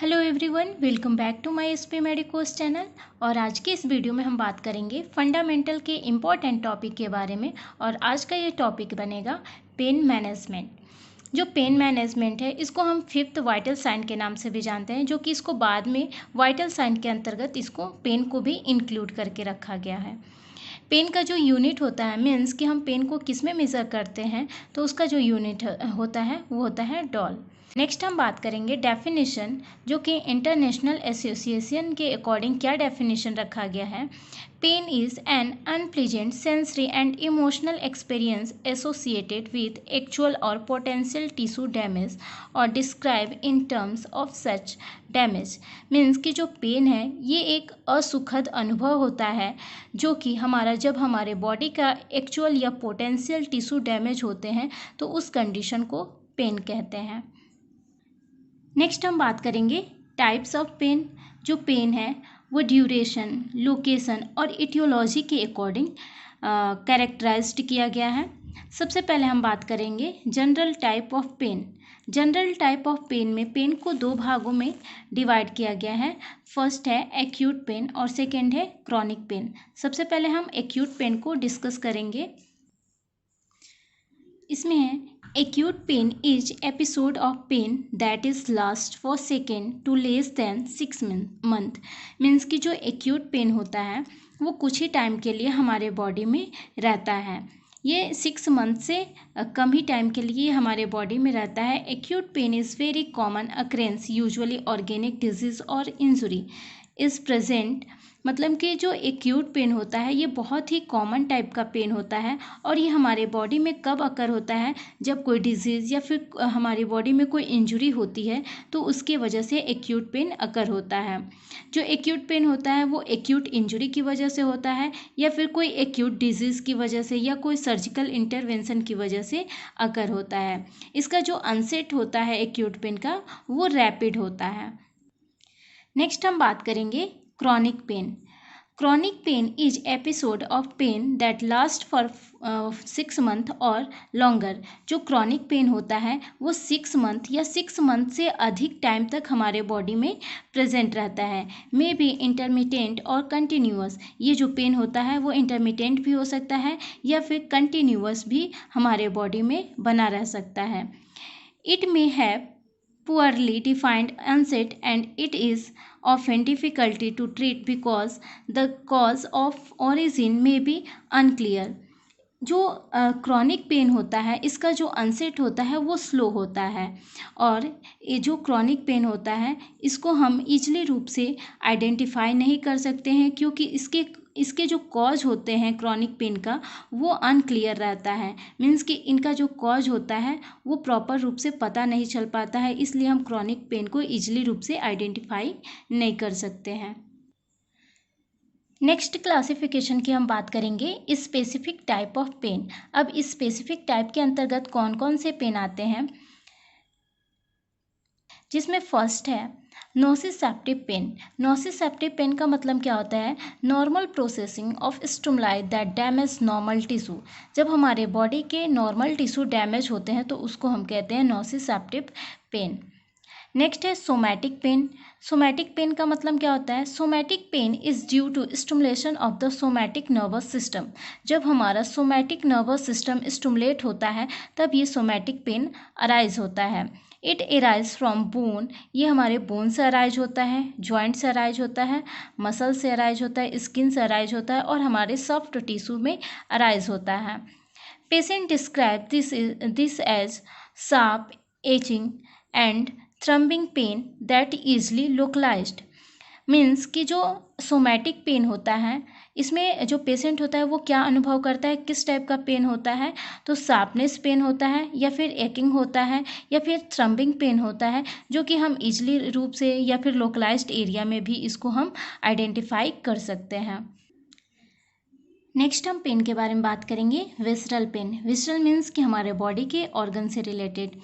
Hello everyone, welcome back to my SP medicos channel. और आज के इस वीडियो में हम बात करेंगे फंडामेंटल के इम्पॉर्टेंट टॉपिक के बारे में। और आज का ये टॉपिक बनेगा पेन मैनेजमेंट। जो पेन मैनेजमेंट है इसको हम फिफ्थ वाइटल साइन के नाम से भी जानते हैं, जो कि इसको बाद में वाइटल साइन के अंतर्गत इसको पेन को भी इंक्लूड करके रखा गया है। पेन का जो यूनिट होता है, मीन्स कि हम पेन को किस में मेज़र करते हैं, तो उसका जो यूनिट होता है वो होता है डॉल। नेक्स्ट हम बात करेंगे डेफिनेशन, जो कि इंटरनेशनल एसोसिएशन के अकॉर्डिंग क्या डेफिनेशन रखा गया है। Pain is an unpleasant sensory and emotional experience associated with actual or potential tissue damage or describe in terms of such damage. Means कि जो पेन है ये एक असुखद अनुभव होता है, जो कि जब हमारे बॉडी का एक्चुअल या पोटेंशियल टिश्यू डैमेज होते हैं तो उस कंडीशन को पेन कहते हैं। नेक्स्ट हम बात करेंगे टाइप्स ऑफ पेन। जो पेन है वो ड्यूरेशन, लोकेशन और इटियोलॉजी के अकॉर्डिंग कैरेक्टराइज्ड किया गया है। सबसे पहले हम बात करेंगे general type of pain. General type of pain में पेन को दो भागों में डिवाइड किया गया है। फर्स्ट है एक्यूट पेन और सेकेंड है क्रॉनिक पेन। सबसे पहले हम एक्यूट पेन को डिस्कस करेंगे। इसमें है acute pain is episode of pain that is last for second to less than 6 month। Means कि जो acute pain होता है वो कुछ ही टाइम के लिए हमारे बॉडी में रहता है। ये 6 मंथ से कम ही टाइम के लिए हमारे बॉडी में रहता है। Acute pain is very common occurrence, usually organic disease or injury is present. मतलब कि जो एक्यूट पेन होता है ये बहुत ही कॉमन टाइप का पेन होता है, और ये हमारे बॉडी में कब अकर होता है, जब कोई डिजीज़ या फिर हमारी बॉडी में कोई इंजरी होती है तो उसकी वजह से एक्यूट पेन अकर होता है। जो एक्यूट पेन होता है वो एक्यूट इंजरी की वजह से होता है, या फिर कोई एक्यूट डिजीज़ की वजह से या कोई सर्जिकल इंटरवेंशन की वजह से अकर होता है। इसका जो अनसेट होता है एक्यूट पेन का वो रैपिड होता है। नेक्स्ट हम बात करेंगे chronic pain. Chronic pain is episode of pain that last for 6 month or longer. जो क्रॉनिक पेन होता है वो 6 मंथ या 6 मंथ से अधिक टाइम तक हमारे बॉडी में प्रेजेंट रहता है। मे बी इंटरमिटेंट और कंटिन्यूअस। ये जो पेन होता है वो इंटरमिटेंट भी हो सकता है या फिर कंटिन्यूअस भी हमारे बॉडी में बना रह सकता है। It may have poorly defined onset and it is often difficulty to treat because the cause of origin may be unclear। जो क्रॉनिक पेन होता है इसका जो अनसेट होता है वो स्लो होता है, और ये जो क्रॉनिक पेन होता है इसको हम ईजिली रूप से आइडेंटिफाई नहीं कर सकते हैं, क्योंकि इसके जो कॉज होते हैं क्रॉनिक पेन का वो अनक्लियर रहता है। मीन्स कि इनका जो कॉज होता है वो प्रॉपर रूप से पता नहीं चल पाता है, इसलिए हम क्रॉनिक पेन को ईजिली रूप से आइडेंटिफाई नहीं कर सकते हैं। नेक्स्ट क्लासिफिकेशन की हम बात करेंगे स्पेसिफिक टाइप ऑफ पेन। अब इस स्पेसिफिक टाइप के अंतर्गत कौन कौन से पेन आते हैं, जिसमें फर्स्ट है नोसिसेप्टिव पेन। नोसिसेप्टिव पेन का मतलब क्या होता है, normal processing of stimuli that damage normal tissue. जब हमारे बॉडी के नॉर्मल टिश्यू डैमेज होते हैं तो उसको हम कहते हैं नोसिसेप्टिव पेन। नेक्स्ट है सोमैटिक पेन। सोमैटिक पेन का मतलब क्या होता है, somatic pain is due to stimulation of the somatic nervous system. जब हमारा सोमैटिक नर्वस सिस्टम स्टिमुलेट होता है तब ये सोमैटिक पेन अराइज होता है। It arise from bone. ये हमारे बोन से अराइज होता है, जॉइंट से अराइज होता है, मसल से अराइज होता है, स्किन से अराइज होता है और हमारे सॉफ्ट टिश्यू में अराइज होता है। Patient describe this as sharp aching and throbbing pain that easily localized. Means कि जो सोमैटिक पेन होता है इसमें जो पेशेंट होता है वो क्या अनुभव करता है, किस टाइप का पेन होता है, तो शार्पनेस पेन होता है या फिर एकिंग होता है या फिर थ्रम्बिंग पेन होता है, जो कि हम इजली रूप से या फिर लोकलाइज्ड एरिया में भी इसको हम आइडेंटिफाई कर सकते हैं। नेक्स्ट हम पेन के बारे में बात करेंगे विसरल पेन। विसरल मीन्स कि हमारे बॉडी के ऑर्गन से related.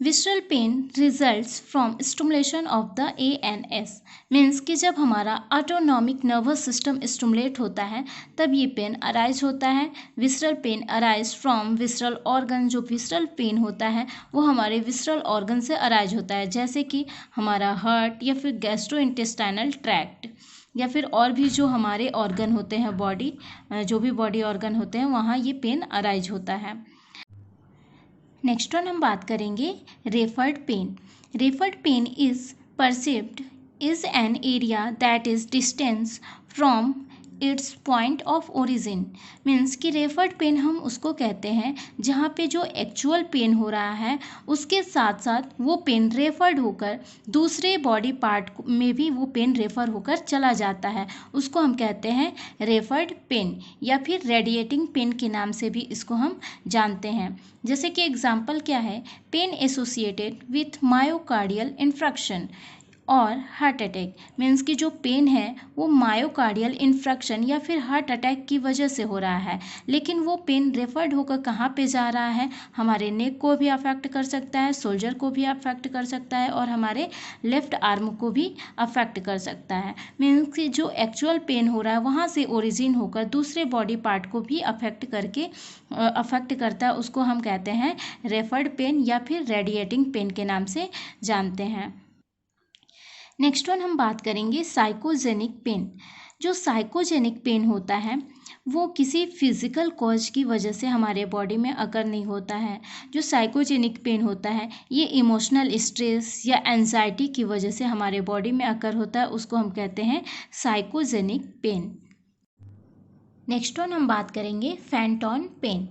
Visceral pain results from stimulation of the ANS means कि जब हमारा ऑटोनॉमिक नर्वस सिस्टम स्टिमुलेट होता है तब ये पेन अराइज होता है। Visceral pain arise from visceral organ, जो विसरल पेन होता है वो हमारे विसरल ऑर्गन से अराइज होता है, जैसे कि हमारा हार्ट या फिर गैस्ट्रोइंटेस्टाइनल ट्रैक्ट या फिर और भी जो हमारे ऑर्गन होते हैं बॉडी, जो भी बॉडी ऑर्गन होते हैं वहाँ ये पेन अराइज होता है। नेक्स्ट वन हम बात करेंगे referred pain. Referred pain is perceived is an area that is distance from its point of origin means कि रेफर्ड पेन हम उसको कहते हैं जहाँ पे जो एक्चुअल पेन हो रहा है उसके साथ साथ वो पेन रेफर्ड होकर दूसरे बॉडी पार्ट में भी वो पेन रेफर होकर चला जाता है, उसको हम कहते हैं रेफर्ड पेन या फिर रेडिएटिंग पेन के नाम से भी इसको हम जानते हैं। जैसे कि एग्जाम्पल क्या है, pen associated with myocardial infarction और हार्ट अटैक मीन्स कि जो पेन है वो मायोकार्डियल इन्फ्रक्शन या फिर हार्ट अटैक की वजह से हो रहा है, लेकिन वो पेन रेफर्ड होकर कहाँ पे जा रहा है, हमारे नेक को भी अफेक्ट कर सकता है, शोल्डर को भी अफेक्ट कर सकता है और हमारे लेफ्ट आर्म को भी अफेक्ट कर सकता है। मीन्स कि जो एक्चुअल पेन हो रहा है वहाँ से ओरिजिन होकर दूसरे बॉडी पार्ट को भी अफेक्ट करता है, उसको हम कहते हैं रेफर्ड पेन या फिर रेडिएटिंग पेन के नाम से जानते हैं। नेक्स्ट वन हम बात करेंगे साइकोजेनिक पेन। जो साइकोजेनिक पेन होता है वो किसी फिजिकल कॉज की वजह से हमारे बॉडी में अकर नहीं होता है। जो साइकोजेनिक पेन होता है ये इमोशनल स्ट्रेस या एंजाइटी की वजह से हमारे बॉडी में अकर होता है, उसको हम कहते हैं साइकोजेनिक पेन। नेक्स्ट वन हम बात करेंगे फैंटॉन पेन।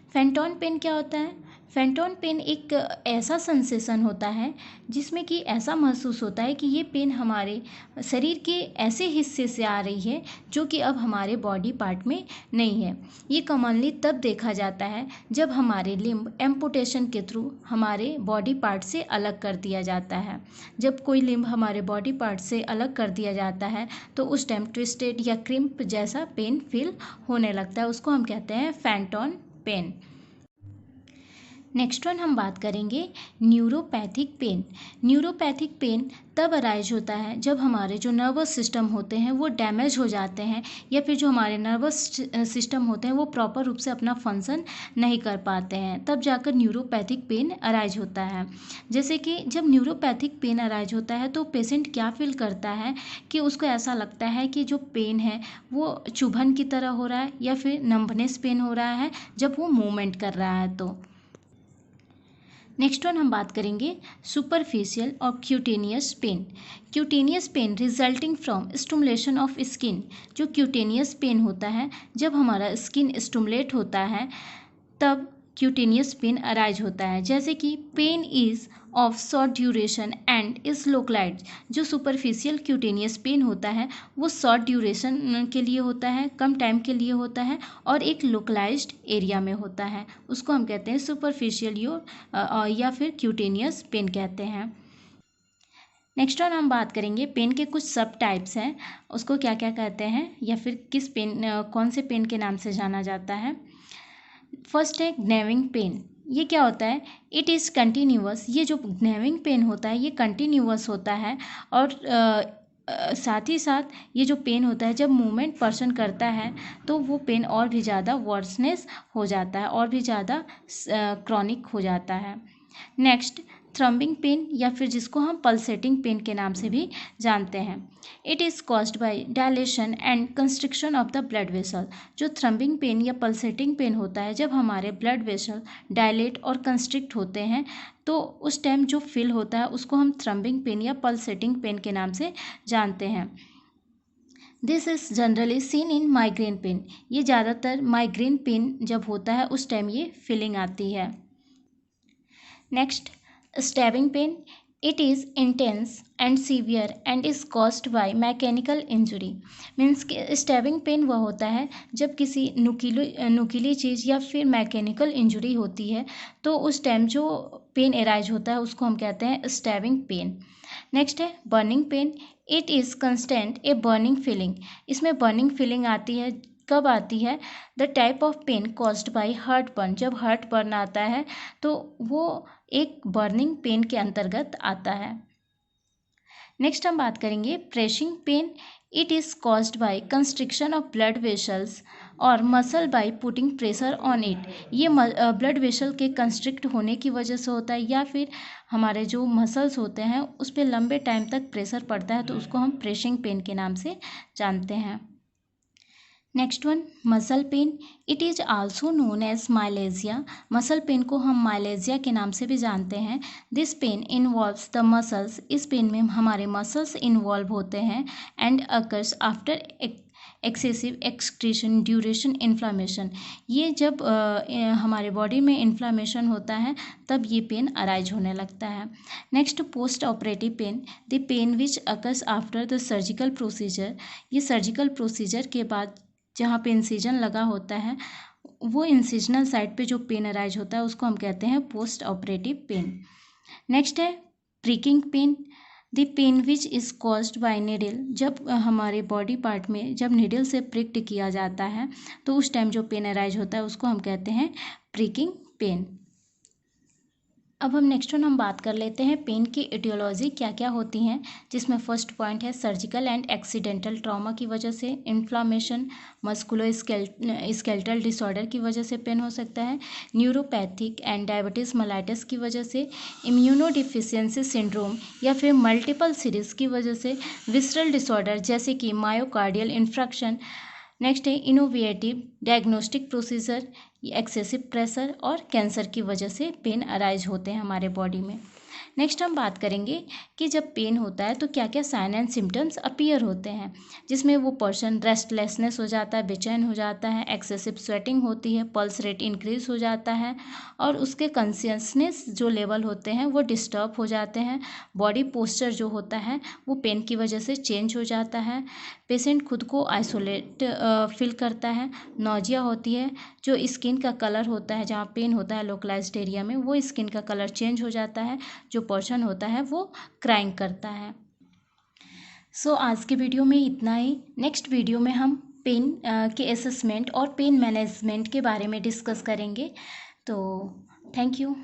फैंटॉन पेन क्या होता है? फैंटॉन पेन एक ऐसा सेंसेशन होता है जिसमें कि ऐसा महसूस होता है कि ये पेन हमारे शरीर के ऐसे हिस्से से आ रही है जो कि अब हमारे बॉडी पार्ट में नहीं है। ये कॉमनली तब देखा जाता है जब हमारे लिम्ब एम्पुटेशन के थ्रू हमारे बॉडी पार्ट से अलग कर दिया जाता है। जब कोई लिम्ब हमारे बॉडी पार्ट से अलग कर दिया जाता है तो उस टाइम ट्विस्टेड या क्रिम्प जैसा पेन फील होने लगता है, उसको हम कहते हैं फैंटॉन पेन। नेक्स्ट वन हम बात करेंगे न्यूरोपैथिक पेन। न्यूरोपैथिक पेन तब अराइज होता है जब हमारे जो नर्वस सिस्टम होते हैं वो डैमेज हो जाते हैं या फिर जो हमारे नर्वस सिस्टम होते हैं वो प्रॉपर रूप से अपना फंक्शन नहीं कर पाते हैं, तब जाकर न्यूरोपैथिक पेन अराइज होता है। जैसे कि जब न्यूरोपैथिक पेन अराइज होता है तो पेशेंट क्या फील करता है कि उसको ऐसा लगता है कि जो पेन है वो चुभन की तरह हो रहा है या फिर नंबनेस पेन हो रहा है जब वो मूवमेंट कर रहा है। तो नेक्स्ट वन हम बात करेंगे सुपरफिशियल और cutaneous pain. Cutaneous pain resulting from stimulation of skin. जो क्यूटेनियस पेन होता है जब हमारा स्किन स्टिमुलेट होता है तब क्यूटेनियस पेन अराइज होता है। जैसे कि pain is of short duration and is localized. जो सुपरफिशियल क्यूटेनियस पेन होता है वो शॉर्ट ड्यूरेशन के लिए होता है, कम टाइम के लिए होता है और एक लोकलाइज्ड एरिया में होता है, उसको हम कहते हैं सुपरफिशियल या फिर क्यूटेनियस पेन कहते हैं। नेक्स्ट वन हम बात करेंगे पेन के कुछ सब टाइप्स हैं, उसको क्या क्या कहते हैं या फिर किस पेन कौन से पेन के नाम से जाना जाता है। फर्स्ट है ग्नेविंग पेन। ये क्या होता है? It is continuous. ये जो ग्नेविंग पेन होता है ये कंटिन्यूअस होता है और साथ ही साथ ये जो पेन होता है जब मूवमेंट पर्सन करता है तो वो पेन और भी ज़्यादा वर्सनेस हो जाता है और भी ज़्यादा क्रॉनिक हो जाता है। नेक्स्ट थ्रम्बिंग पेन या फिर जिसको हम पल्सेटिंग पेन के नाम से भी जानते हैं। It is caused bye dilation and constriction of the blood vessel. जो थ्रम्बिंग पेन या पल्सेटिंग पेन होता है जब हमारे ब्लड वेसल डायलेट और कंस्ट्रिक्ट होते हैं तो उस टाइम जो फील होता है उसको हम थ्रम्बिंग पेन या पल्सेटिंग पेन के नाम से जानते हैं। This is generally seen in migraine pain. ये ज़्यादातर माइग्रेन पेन जब होता है उस टाइम ये फीलिंग आती है। Next stabbing pain. It is intense and severe and is caused by mechanical injury. Means कि स्टैबिंग पेन वह होता है जब किसी नुकीली चीज़ या फिर मैकेनिकल इंजुरी होती है तो उस टाइम जो पेन एराइज होता है उसको हम कहते हैं स्टैबिंग पेन। नेक्स्ट है burning pain. It is constant a burning feeling. इसमें बर्निंग फीलिंग आती है, कब आती है? The type of pain caused by heartburn. जब हार्ट बर्न आता है तो वो एक बर्निंग पेन के अंतर्गत आता है। नेक्स्ट हम बात करेंगे pressing pain. It is caused by constriction of blood vessels और muscle by putting pressure on it. ये ब्लड वेसल के कंस्ट्रिक्ट होने की वजह से होता है या फिर हमारे जो मसल्स होते हैं उस पर लंबे टाइम तक प्रेशर पड़ता है, तो उसको हम प्रेसिंग पेन के नाम से जानते हैं। Next one, muscle pain. It is also known as myalgia. Muscle pain को हम माइलेजिया के नाम से भी जानते हैं। This pain involves the muscles. इस पेन में हमारे मसल्स इन्वॉल्व होते हैं and occurs after excessive excretion duration inflammation. ये जब हमारे बॉडी में इन्फ्लामेशन होता है तब ये पेन अराइज होने लगता है। Next, post operative pain. The pain which occurs after the surgical procedure. ये सर्जिकल प्रोसीजर के बाद जहाँ पे इंसिजन लगा होता है वो इंसिजनल साइड पे जो पेन अराइज होता है उसको हम कहते हैं पोस्ट ऑपरेटिव पेन। नेक्स्ट है pricking pain. The pain which is caused by needle. जब हमारे बॉडी पार्ट में जब निडल से प्रिक्ड किया जाता है तो उस टाइम जो पेन अराइज होता है उसको हम कहते हैं प्रिकिंग पेन। अब हम नेक्स्ट वन हम बात कर लेते हैं पेन की एटियोलॉजी क्या क्या होती हैं, जिसमें फर्स्ट पॉइंट है सर्जिकल एंड एक्सीडेंटल ट्रॉमा की वजह से, इन्फ्लामेशन, मस्कुलो स्केलेटल डिसऑर्डर की वजह से पेन हो सकता है, न्यूरोपैथिक एंड डायबिटीज़ मेलाइटस की वजह से, इम्यूनोडिफिशियंसी सिंड्रोम या फिर मल्टीपल सीरीज की वजह से, विसरल डिसऑर्डर जैसे कि मायोकार्डियल इन्फ्रैक्शन। नेक्स्ट है innovative diagnostic procedure, excessive pressure और कैंसर की वजह से पेन अराइज होते हैं हमारे बॉडी में। नेक्स्ट हम बात करेंगे कि जब पेन होता है तो क्या क्या साइन एंड सिम्टम्स अपीयर होते हैं, जिसमें वो पर्सन रेस्टलेसनेस हो जाता है, बेचैन हो जाता है, एक्सेसिव स्वेटिंग होती है, पल्स रेट इंक्रीज हो जाता है और उसके कॉन्शियसनेस जो लेवल होते हैं वो डिस्टर्ब हो जाते हैं, बॉडी पोस्चर जो होता है वो पेन की वजह से चेंज हो जाता है, पेशेंट खुद को आइसोलेट फील करता है, नौजिया होती है, जो स्किन का कलर होता है जहाँ पेन होता है लोकलाइज्ड एरिया में वो स्किन का कलर चेंज हो जाता है, जो पर्सन होता है वो क्राइंग करता है। सो आज के वीडियो में इतना ही। नेक्स्ट वीडियो में हम पेन के असेसमेंट और पेन मैनेजमेंट के बारे में डिस्कस करेंगे। तो थैंक यू।